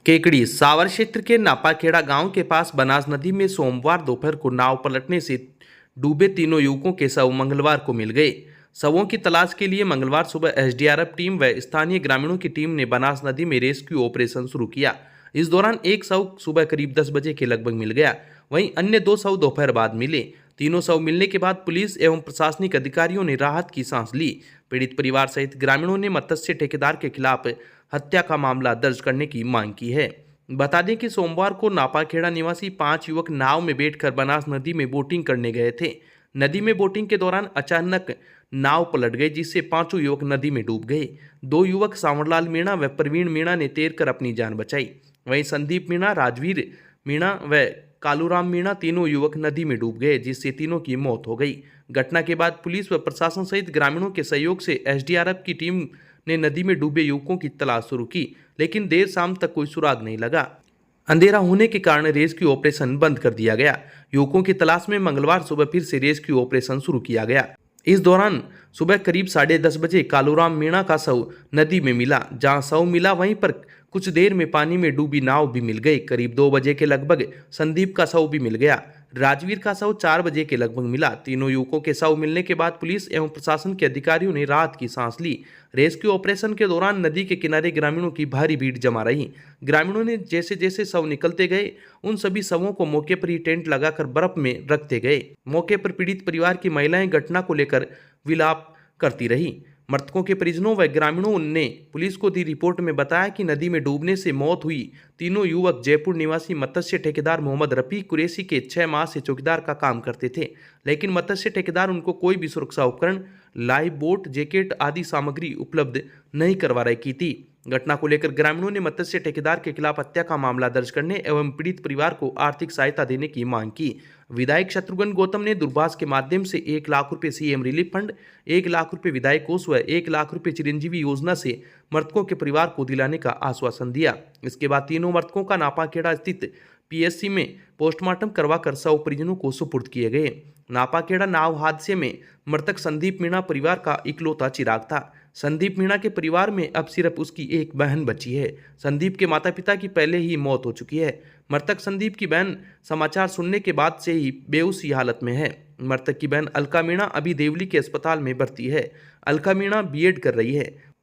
केकड़ी सावर क्षेत्र के नापाखेड़ा गांव के पास बनास नदी में सोमवार दोपहर को नाव पलटने से डूबे तीनों युवकों के शव मंगलवार को मिल गए। शवों की तलाश के लिए मंगलवार सुबह एसडीआरएफ टीम व स्थानीय ग्रामीणों की टीम ने बनास नदी में रेस्क्यू ऑपरेशन शुरू किया। इस दौरान एक शव सुबह करीब 10 बजे के लगभग मिल गया, वहीं अन्य 2 शव दोपहर बाद मिले। तीनों शव मिलने के बाद पुलिस एवं प्रशासनिक अधिकारियों ने राहत की सांस ली। पीड़ित परिवार सहित ग्रामीणों ने मत्स्य ठेकेदार के खिलाफ हत्या का मामला दर्ज करने की मांग की है। बता दें कि सोमवार को नापाखेड़ा निवासी 5 युवक नाव में बैठकर बनास नदी में बोटिंग करने गए थे। नदी में बोटिंग के दौरान अचानक नाव पलट गई, जिससे 5 युवक नदी में डूब गए। 2 युवक सांवरलाल मीणा व प्रवीण मीणा ने तैरकर अपनी जान बचाई। वहीं संदीप मीणा, राजवीर मीणा व कालूराम मीणा तीनों युवक नदी में डूब गए, जिससे तीनों की मौत हो गई। घटना के बाद पुलिस व प्रशासन सहित ग्रामीणों के सहयोग से एसडीआरएफ की टीम ने नदी में डूबे युवकों की तलाश शुरू की, लेकिन देर शाम तक कोई सुराग नहीं लगा। अंधेरा होने के कारण रेस्क्यू ऑपरेशन बंद कर दिया गया। युवकों की तलाश में मंगलवार सुबह फिर से रेस्क्यू ऑपरेशन शुरू किया गया। इस दौरान सुबह करीब 10:30 बजे कालूराम मीणा का शव नदी में मिला। जहां शव मिला वहीं पर कुछ देर में पानी में डूबी नाव भी मिल गई। करीब 2 बजे के लगभग संदीप का शव भी मिल गया। राजवीर का शव 4 बजे के लगभग मिला। तीनों युवकों के शव मिलने के बाद पुलिस एवं प्रशासन के अधिकारियों ने राहत की सांस ली। रेस्क्यू ऑपरेशन के दौरान नदी के किनारे ग्रामीणों की भारी भीड़ जमा रही। ग्रामीणों ने जैसे जैसे शव निकलते गए, उन सभी शवों को मौके पर ही टेंट लगाकर बर्फ में रखते गए। मौके पर पीड़ित परिवार की महिलाएं घटना को लेकर विलाप करती रही। मृतकों के परिजनों व ग्रामीणों ने पुलिस को दी रिपोर्ट में बताया कि नदी में डूबने से मौत हुई तीनों युवक जयपुर निवासी मत्स्य ठेकेदार मोहम्मद रफी कुरैशी के 6 माह से चौकीदार का काम करते थे, लेकिन मत्स्य ठेकेदार उनको कोई भी सुरक्षा उपकरण, लाइफ बोट, जैकेट आदि सामग्री उपलब्ध नहीं करवा रही थी। घटना को लेकर ग्रामीणों ने मत्स्य ठेकेदार के खिलाफ हत्या का मामला दर्ज करने एवं पीड़ित परिवार को आर्थिक सहायता देने की मांग की। विधायक शत्रुघ्न गौतम ने दूरभाष के माध्यम से 1 लाख रुपए सीएम रिलीफ फंड, 1 लाख रुपए विधायक कोष व 1 लाख रुपए चिरंजीवी योजना से मृतकों के परिवार को दिलाने का आश्वासन दिया। इसके बाद तीनों मृतकों का नापाखेड़ा स्थित पीएचसी में पोस्टमार्टम करवाकर शव परिजनों को सुपुर्द किए गए। नापाखेड़ा नाव हादसे में मृतक संदीप मीणा परिवार का इकलौता चिराग था। संदीप मीणा के परिवार में अब सिर्फ उसकी एक बहन बची है। संदीप के माता पिता की पहले ही मौत हो चुकी है। मृतक संदीप की बहन समाचार सुनने के बाद से ही बेहोशी हालत में है। मृतक की बहन अलका मीणा अभी देवली के अस्पताल में भर्ती है। अलका मीणा बीएड कर रही है।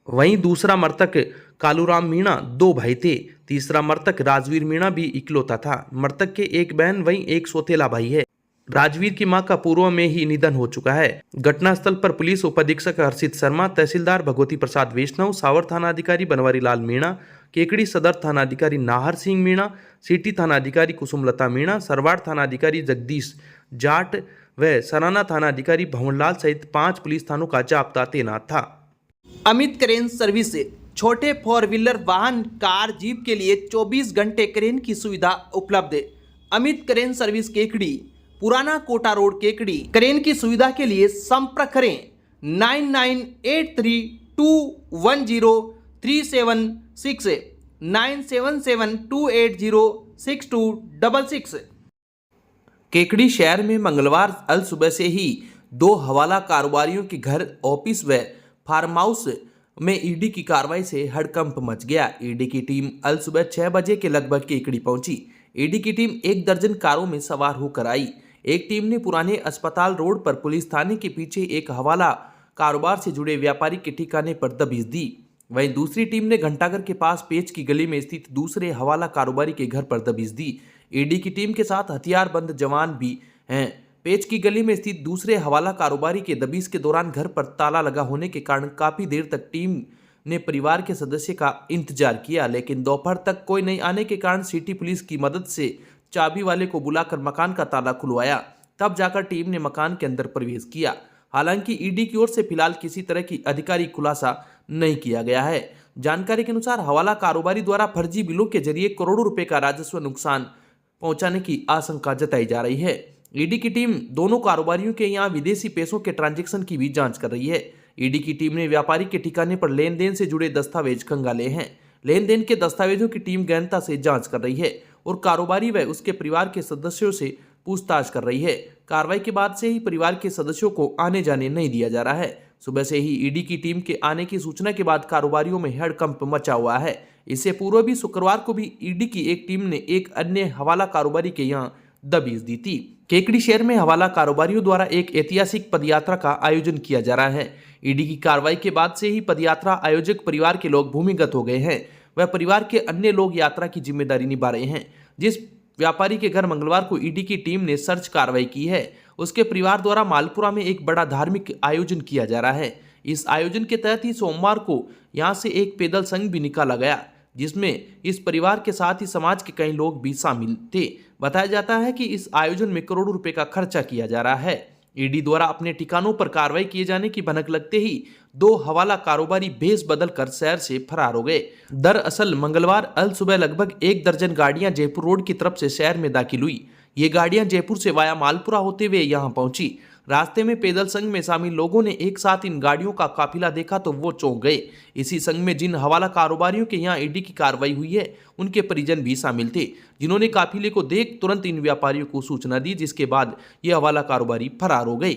वहीं दूसरा मृतक कालूराम मीणा 2 भाई थे। तीसरा मृतक राजवीर मीणा भी इकलौता था। मृतक के एक बहन वहीं एक सौतेला भाई है। राजवीर की मां का पूर्व में ही निधन हो चुका है। घटनास्थल पर पुलिस उपाधीक्षक हर्षित शर्मा, तहसीलदार भगवती प्रसाद वैष्णव, सावर थानाधिकारी बनवारी लाल मीणा, केकड़ी सदर थानाधिकारी नाहर सिंह मीणा, सिटी थानाधिकारी कुसुमलता मीणा, सरवाड़ थानाधिकारी जगदीश जाट व सराना थानाधिकारी भवनलाल सहित 5 पुलिस थानों का जाब्ता तैनात था। अमित क्रेन सर्विस से छोटे 4 व्हीलर वाहन, कार, जीप के लिए 24 घंटे क्रेन की सुविधा उपलब्ध है। अमित क्रेन सर्विस केकड़ी, पुराना कोटा रोड, केकड़ी। क्रेन की सुविधा के लिए संपर्क करें 9983210376 9772806266। केकड़ी शहर में मंगलवार अल सुबह से ही 2 हवाला कारोबारियों के घर, ऑफिस व फार्म हाउस में ईडी की कार्रवाई से हड़कंप मच गया। ईडी की टीम अल सुबह 6 बजे के लगभग केकड़ी पहुंची। ईडी की टीम 1 दर्जन कारों में सवार होकर आई। एक टीम ने पुराने अस्पताल रोड पर पुलिस थाने के पीछे एक हवाला कारोबार से जुड़े व्यापारी के ठिकाने पर दबिश दी। वहीं दूसरी टीम ने घंटाघर के पास पेच की गली में स्थित दूसरे हवाला कारोबारी के घर पर दबिश दी। ईडी की टीम के साथ हथियारबंद जवान भी हैं। पेच की गली में स्थित दूसरे हवाला कारोबारी के दबिश के दौरान घर पर ताला लगा होने के कारण काफी देर तक टीम ने परिवार के सदस्य का इंतजार किया, लेकिन दोपहर तक कोई नहीं आने के कारण सिटी पुलिस की मदद से चाबी वाले को बुलाकर मकान का ताला खुलवाया। तब जाकर टीम ने मकान के अंदर प्रवेश किया। हालांकि ईडी की ओर से फिलहाल किसी तरह की आधिकारिक खुलासा नहीं किया गया है। जानकारी के अनुसार हवाला कारोबारी द्वारा फर्जी बिलों के जरिए करोड़ों रुपए का राजस्व नुकसान पहुंचाने की आशंका जताई जा रही है। ईडी की टीम दोनों कारोबारियों के यहां विदेशी पैसों के ट्रांजैक्शन की भी जांच कर रही है। ईडी की टीम ने व्यापारी के ठिकाने पर लेन देन से जुड़े दस्तावेज खंगाले हैं। लेन देन के दस्तावेजों की टीम गहनता से जांच कर रही है और कारोबारी व उसके परिवार के सदस्यों से पूछताछ कर रही है। कार्रवाई के बाद से ही परिवार के सदस्यों को आने जाने नहीं दिया जा रहा है। सुबह से ही ईडी की टीम के आने की सूचना के बाद कारोबारियों में हड़कंप मचा हुआ है। इससे पूर्व भी शुक्रवार को भी ईडी की एक टीम ने एक अन्य हवाला कारोबारी के यहां दबिश दी थी। केकड़ी शहर में हवाला कारोबारियों द्वारा एक ऐतिहासिक पदयात्रा का आयोजन किया जा रहा है। ईडी की कार्रवाई के बाद से ही पदयात्रा आयोजक परिवार के लोग भूमिगत हो गए हैं। वह परिवार के अन्य लोग यात्रा की जिम्मेदारी निभा रहे हैं। जिस व्यापारी के घर मंगलवार को ईडी की टीम ने सर्च कार्रवाई की है, उसके परिवार द्वारा मालपुरा में एक बड़ा धार्मिक आयोजन किया जा रहा है। इस आयोजन के तहत ही सोमवार को यहां से एक पैदल संघ भी निकाला गया, जिसमें इस परिवार के साथ ही समाज के कई लोग भी शामिल थे। बताया जाता है कि इस आयोजन में करोड़ों रुपए का खर्चा किया जा रहा है। ईडी द्वारा अपने ठिकानों पर कार्रवाई किए जाने की भनक लगते ही दो हवाला कारोबारी भेष बदल कर शहर से फरार हो गए। दरअसल मंगलवार अल सुबह लगभग 1 दर्जन गाड़ियां जयपुर रोड की तरफ से शहर में दाखिल हुई। ये गाड़ियां जयपुर से वाया मालपुरा होते हुए यहां पहुंची। रास्ते में पैदल संघ में शामिल लोगों ने एक साथ इन गाड़ियों का काफिला देखा तो वो चौंक गए। इसी संघ में जिन हवाला कारोबारियों के यहाँ ईडी की कार्रवाई हुई है, उनके परिजन भी शामिल थे, जिन्होंने काफिले को देख तुरंत इन व्यापारियों को सूचना दी, जिसके बाद ये हवाला कारोबारी फरार हो गए।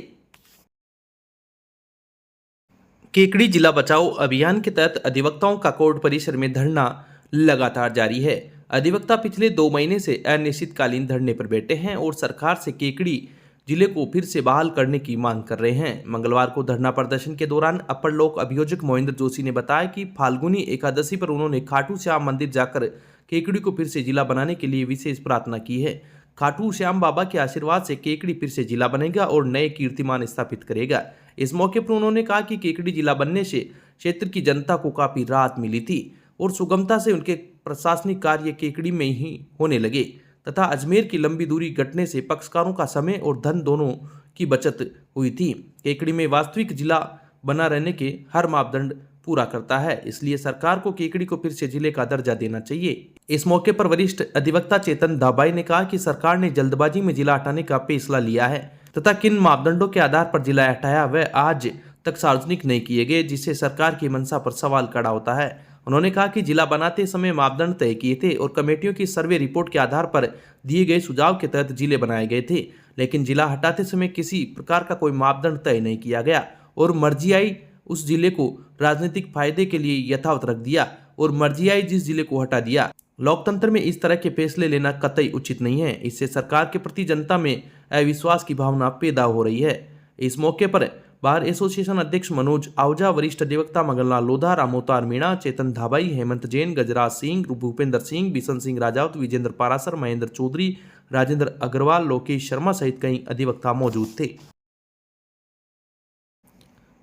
केकड़ी जिला बचाओ अभियान के तहत अधिवक्ताओं का कोर्ट परिसर में धरना लगातार जारी है। अधिवक्ता पिछले 2 महीने से अनिश्चितकालीन धरने पर बैठे हैं और सरकार से केकड़ी जिले को फिर से बहाल करने की मांग कर रहे हैं। मंगलवार को धरना प्रदर्शन के दौरान अपर लोक अभियोजक मोहिंद्र जोशी ने बताया कि फाल्गुनी एकादशी पर उन्होंने खाटू श्याम मंदिर जाकर केकड़ी को फिर से जिला बनाने के लिए विशेष प्रार्थना की है। खाटू श्याम बाबा के आशीर्वाद से केकड़ी फिर से जिला बनेगा और नए कीर्तिमान स्थापित करेगा। इस मौके पर उन्होंने कहा कि केकड़ी जिला बनने से क्षेत्र की जनता को काफी राहत मिली थी और सुगमता से उनके प्रशासनिक कार्य केकड़ी में ही होने लगे तथा अजमेर की लंबी दूरी घटने से पक्षकारों का समय और धन दोनों की बचत हुई थी। केकड़ी में वास्तविक जिला बना रहने के हर मापदंड पूरा करता है, इसलिए सरकार को केकड़ी को फिर से जिले का दर्जा देना चाहिए। इस मौके पर वरिष्ठ अधिवक्ता चेतन धाबाई ने कहा कि सरकार ने जल्दबाजी में जिला हटाने का फैसला लिया है तथा किन मापदंडों के आधार पर जिला हटाया वह आज तक सार्वजनिक नहीं किए गए, जिससे सरकार की मंशा पर सवाल खड़ा होता है। उन्होंने कहा कि जिला बनाते समय मापदंड तय किए थे और कमेटियों की सर्वे रिपोर्ट के आधार पर दिए गए सुझाव के तहत जिले बनाए गए थे, लेकिन जिला हटाते समय किसी प्रकार का कोई मापदंड तय नहीं किया गया और मर्जी आई उस जिले को राजनीतिक फायदे के लिए यथावत रख दिया और मर्जी आई जिस जिले को हटा दिया। लोकतंत्र में इस तरह के फैसले लेना कतई उचित नहीं है। इससे सरकार के प्रति जनता में अविश्वास की भावना पैदा हो रही है। इस मौके पर बार एसोसिएशन अध्यक्ष मनोज आहूजा, वरिष्ठ अधिवक्ता मंगललाल लोधा, रामोतार मीणा, चेतन धाबाई, हेमंत जैन, गजराज सिंह, भूपेंद्र सिंह, बिशन सिंह राजावत, विजेंद्र पारासर, महेंद्र चौधरी, राजेंद्र अग्रवाल, लोकेश शर्मा सहित कई अधिवक्ता मौजूद थे।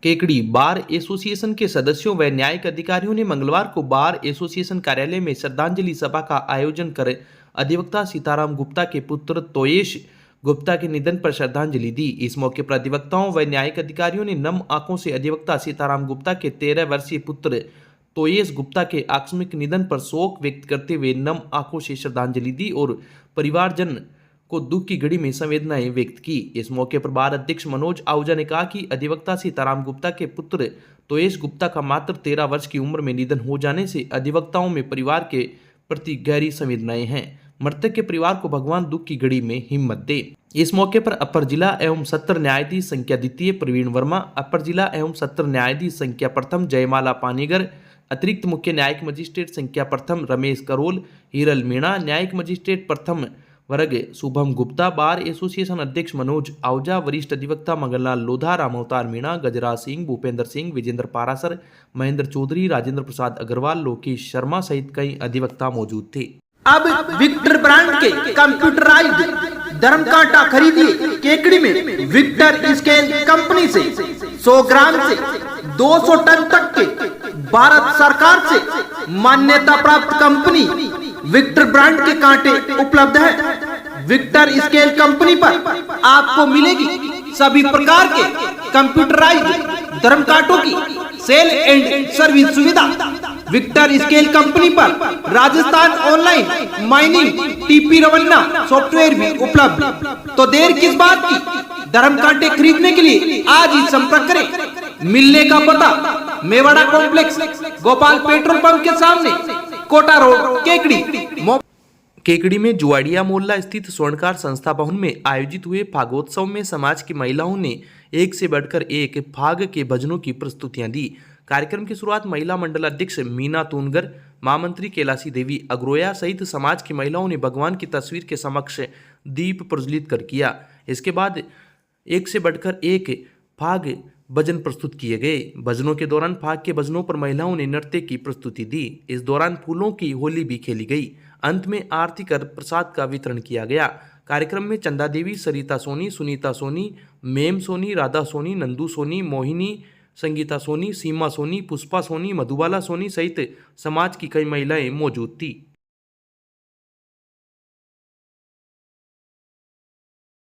केकड़ी बार एसोसिएशन के सदस्यों व न्यायिक अधिकारियों ने मंगलवार को बार एसोसिएशन कार्यालय में श्रद्धांजलि सभा का आयोजन कर अधिवक्ता सीताराम गुप्ता के पुत्र तोयेश गुप्ता के निधन पर श्रद्धांजलि दी। इस मौके पर अधिवक्ताओं व न्यायिक अधिकारियों ने नम आंखों से अधिवक्ता सीताराम गुप्ता के 13 वर्षीय पुत्र तोयेश गुप्ता के आकस्मिक निधन पर शोक व्यक्त करते हुए नम आंखों से श्रद्धांजलि दी और परिवारजन को दुख की घड़ी में संवेदनाएं व्यक्त की। इस मौके पर बार अध्यक्ष मनोज आहूजा ने कहा कि अधिवक्ता सीताराम गुप्ता के पुत्र तोयेश गुप्ता का मात्र 13 वर्ष की उम्र में निधन हो जाने से अधिवक्ताओं में परिवार के प्रति गहरी संवेदनाएं हैं। मृतक के परिवार को भगवान दुख की घड़ी में हिम्मत दे। इस मौके पर अपर जिला एवं सत्र न्यायाधीश संख्या द्वितीय प्रवीण वर्मा, अपर जिला एवं सत्र न्यायाधीश संख्या प्रथम जयमाला पानीगर, अतिरिक्त मुख्य न्यायिक मजिस्ट्रेट संख्या प्रथम रमेश करोल, हिरल मीणा, न्यायिक मजिस्ट्रेट प्रथम वर्ग शुभम गुप्ता, बार एसोसिएशन अध्यक्ष मनोज आहूजा, वरिष्ठ अधिवक्ता मंगललाल लोधा, रामोतार मीणा, गजराज सिंह, भूपेंद्र सिंह, विजेंद्र पारासर, महेंद्र चौधरी, राजेंद्र प्रसाद अग्रवाल, लोकेश शर्मा सहित कई अधिवक्ता मौजूद थे। अब विक्टर ब्रांड के कंप्यूटराइज्ड धर्म कांटा खरीदिए केकड़ी में विक्टर स्केल कंपनी से 100 ग्राम से 200 टन तक के भारत सरकार से मान्यता प्राप्त कंपनी विक्टर ब्रांड के कांटे उपलब्ध है। विक्टर स्केल कंपनी पर आपको मिलेगी सभी प्रकार के कंप्यूटराइज्ड धर्म कांटों की सेल एंड सर्विस सुविधा। विक्टर स्केल कंपनी पर Rajasthan online mining TP Revanna software भी उपलब्ध। तो देर किस बात की, धर्म कांटे खरीदने के लिए आज ही संपर्क करें। मिलने का पता Mewada complex, Gopal petrol pump के सामने, कोटा रोड, केकड़ी। केकड़ी में जुआड़िया मोहल्ला स्थित स्वर्णकार संस्था भवन में आयोजित हुए फागोत्सव में समाज की महिलाओं ने एक से बढ़कर एक फाग के भजनों की प्रस्तुतियां दी। कार्यक्रम की शुरुआत महिला मंडल अध्यक्ष मीना तूनगर, महामंत्री कैलाशी देवी अग्रोया सहित समाज की महिलाओं ने भगवान की तस्वीर के समक्ष दीप प्रज्वलित कर किया। इसके बाद एक से बढ़कर एक फाग भजन प्रस्तुत किए गए। भजनों के दौरान फाग के भजनों पर महिलाओं ने नृत्य की प्रस्तुति दी। इस दौरान फूलों की होली भी खेली गई। अंत में आरती कर प्रसाद का वितरण किया गया। कार्यक्रम में चंदा देवी, सरिता सोनी, सुनीता सोनी, मेम सोनी, राधा सोनी, नंदू सोनी, मोहिनी, संगीता सोनी, सीमा सोनी, पुष्पा सोनी, मधुबाला सोनी सहित समाज की कई महिलाएं मौजूद थी।